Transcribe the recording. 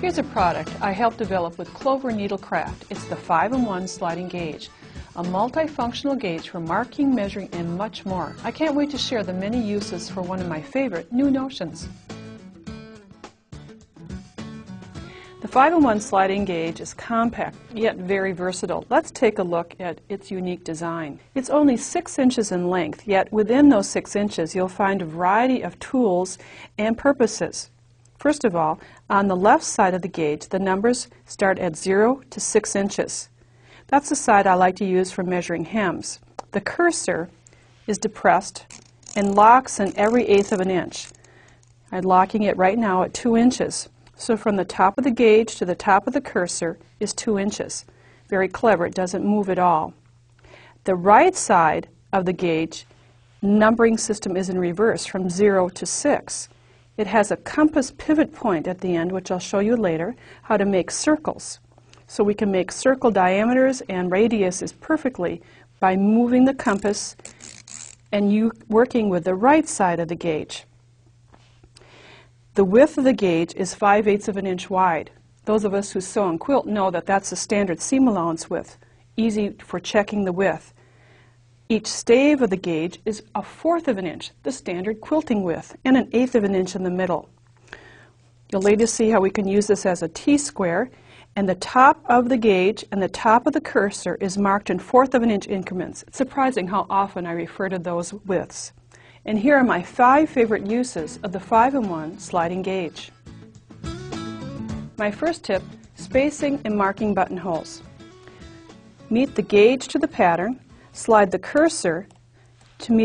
Here's a product I helped develop with Clover Needlecraft. It's the 5-in-1 sliding gauge, a multifunctional gauge for marking, measuring, and much more. I can't wait to share the many uses for one of my favorite new notions. The 5-in-1 sliding gauge is compact, yet very versatile. Let's take a look at its unique design. It's only 6 inches in length, yet within those 6 inches you'll find a variety of tools and purposes. First of all, on the left side of the gauge, the numbers start at 0 to 6 inches. That's the side I like to use for measuring hems. The cursor is depressed and locks in every 1/8 of an inch. I'm locking it right now at 2 inches. So from the top of the gauge to the top of the cursor is 2 inches. Very clever, it doesn't move at all. The right side of the gauge numbering system is in reverse from 0 to 6. It has a compass pivot point at the end, which I'll show you later, how to make circles. So we can make circle diameters and radiuses perfectly by moving the compass and you working with the right side of the gauge. The width of the gauge is 5/8 of an inch wide. Those of us who sew and quilt know that that's the standard seam allowance width, easy for checking the width. Each stave of the gauge is 1/4 of an inch, the standard quilting width, and 1/8 of an inch in the middle. You'll later see how we can use this as a T-square, and the top of the gauge and the top of the cursor is marked in 1/4 of an inch increments. It's surprising how often I refer to those widths. And here are my 5 favorite uses of the 5-in-1 sliding gauge. My first tip, spacing and marking buttonholes. Meet the gauge to the pattern, slide the cursor to meet